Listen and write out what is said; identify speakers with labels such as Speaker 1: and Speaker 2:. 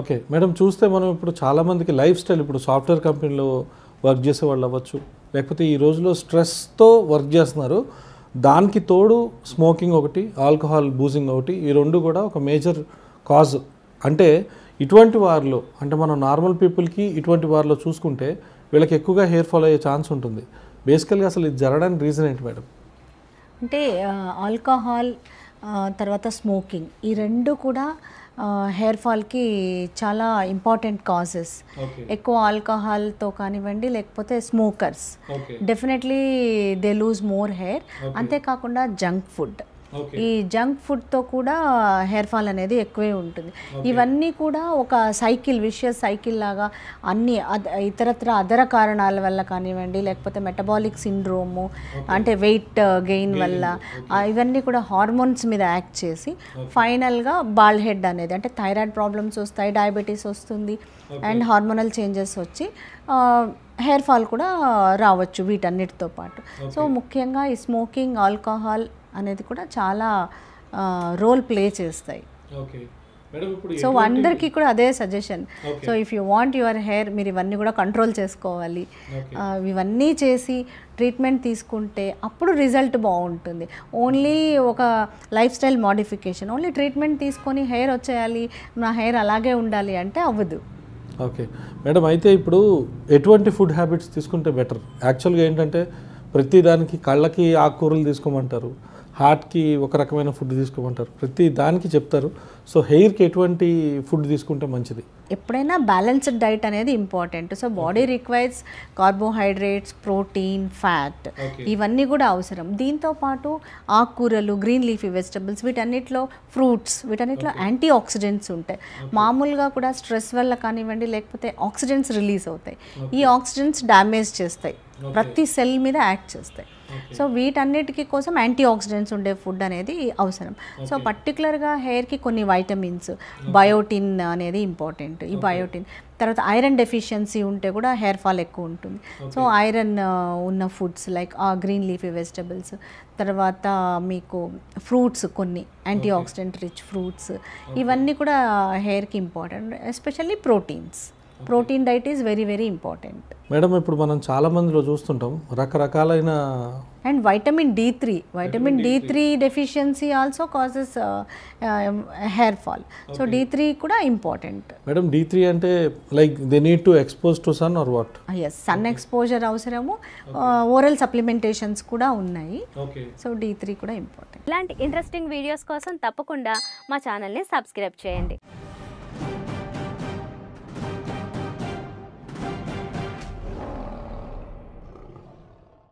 Speaker 1: Okay madam, చూస్తే మనం ఇప్పుడు చాలామందికి లైఫ్ స్టైల్, ఇప్పుడు సాఫ్ట్వేర్ కంపెనీలో వర్క్ చేసే వాళ్ళు అవ్వచ్చు, లేకపోతే ఈ రోజులో స్ట్రెస్తో వర్క్ చేస్తున్నారు. దానికి తోడు స్మోకింగ్ ఒకటి, ఆల్కహాల్ బూజింగ్ ఒకటి, ఈ రెండు కూడా ఒక మేజర్ కాజ్. అంటే ఇటువంటి వారిలో, అంటే మనం నార్మల్ పీపుల్కి ఇటువంటి వారిలో చూసుకుంటే వీళ్ళకి ఎక్కువగా హెయిర్ ఫాల్ అయ్యే ఛాన్స్ ఉంటుంది. బేసికల్గా అసలు ఇది జరగడానికి రీజన్ ఏంటి మేడం?
Speaker 2: అంటే ఆల్కహాల్ తర్వాత స్మోకింగ్, ఈ రెండు కూడా హెయిర్ ఫాల్కి చాలా ఇంపార్టెంట్ కాజెస్. ఎక్కువ ఆల్కహాల్తో కానివ్వండి, లేకపోతే smokers definitely they lose more hair. అంతేకాకుండా జంక్ ఫుడ్, ఈ జంక్ ఫుడ్తో కూడా హెయిర్ ఫాల్ అనేది ఎక్కువే ఉంటుంది. ఇవన్నీ కూడా ఒక సైకిల్, విషియస్ సైకిల్ లాగా అన్ని ఇతరత్ర అదర కారణాల వల్ల కానివ్వండి, లేకపోతే మెటబాలిక్ సిండ్రోము అంటే వెయిట్ గెయిన్ వల్ల, ఇవన్నీ కూడా హార్మోన్స్ మీద యాక్ట్ చేసి ఫైనల్గా బాల్డ్ హెడ్ అనేది, అంటే థైరాయిడ్ ప్రాబ్లమ్స్ వస్తాయి, డయాబెటీస్ వస్తుంది, అండ్ హార్మోనల్ చేంజెస్ వచ్చి హెయిర్ ఫాల్ కూడా రావచ్చు వీటన్నిటితో పాటు. సో ముఖ్యంగా ఈ స్మోకింగ్, ఆల్కహాల్ అనేది కూడా చాలా రోల్ ప్లే చేస్తాయి. సో అందరికీ కూడా అదే suggestion. So if you want your hair, మీరు ఇవన్నీ కూడా కంట్రోల్ చేసుకోవాలి. ఇవన్నీ చేసి ట్రీట్మెంట్ తీసుకుంటే అప్పుడు రిజల్ట్ బాగుంటుంది. ఓన్లీ ఒక life style modification, only treatment తీసుకొని హెయిర్ వచ్చేయాలి, నా హెయిర్ అలాగే ఉండాలి అంటే అవ్వదు.
Speaker 1: ఓకే మేడం, అయితే ఇప్పుడు ఎటువంటి ఫుడ్ హ్యాబిట్స్ తీసుకుంటే బెటర్? యాక్చువల్గా ఏంటంటే ప్రతి దానికి, కళ్ళకి ఆకుకూరలు తీసుకోమంటారు, హార్ట్కి ఒక రకమైన ఫుడ్ తీసుకోమంటారు, ప్రతి దానికి చెప్తారు. సో హెయిర్కి ఎటువంటి ఫుడ్ తీసుకుంటే మంచిది?
Speaker 2: ఎప్పుడైనా బ్యాలెన్స్డ్ డైట్ అనేది important. So body requires carbohydrates, protein, fat, ఇవన్నీ కూడా అవసరం. దీంతోపాటు ఆకుకూరలు, గ్రీన్ లీఫీ వెజిటబుల్స్, వీటన్నిటిలో ఫ్రూట్స్, వీటన్నిటిలో యాంటీ ఆక్సిడెంట్స్ ఉంటాయి. మామూలుగా కూడా స్ట్రెస్ వల్ల కానివ్వండి, లేకపోతే ఆక్సిడెంట్స్ రిలీజ్ అవుతాయి. ఈ ఆక్సిడెంట్స్ డ్యామేజ్ చేస్తాయి, ప్రతి సెల్ మీద యాక్ట్ చేస్తాయి. సో వీటన్నిటికీ కోసం యాంటీ ఆక్సిడెంట్స్ ఉండే ఫుడ్ అనేది అవసరం. సో పర్టికులర్గా హెయిర్కి కొన్ని వైటమిన్స్, బయోటిన్ అనేది ఇంపార్టెంట్. ఈ బయోటిన్ తర్వాత ఐరన్ డెఫిషియన్సీ ఉంటే కూడా హెయిర్ ఫాల్ ఎక్కువ ఉంటుంది. సో ఐరన్ ఉన్న foods like green leafy vegetables, తర్వాత మీకు ఫ్రూట్స్, కొన్ని యాంటీ ఆక్సిడెంట్ రిచ్ ఫ్రూట్స్, ఇవన్నీ కూడా హెయిర్కి important. Especially proteins, protein diet is very very important.
Speaker 1: Madam, ఇప్పుడు మనం చాలా మందిలో చూస్తుంటాం రకరకాలైన,
Speaker 2: and vitamin D3 deficiency also causes hair fall. So D3 కూడా ఇంపార్టెంట్.
Speaker 1: మేడం, D3 అంటే like they need to expose to sun or what?
Speaker 2: Yes, sun exposure అవసరము. Oral supplementations కూడా ఉన్నాయి. సో D3 కూడా ఇంపార్టెంట్.
Speaker 3: ఇలాంటి ఇంట్రెస్టింగ్ వీడియోస్ కోసం తప్పకుండా మా ఛానల్ని సబ్స్క్రైబ్ చేయండి.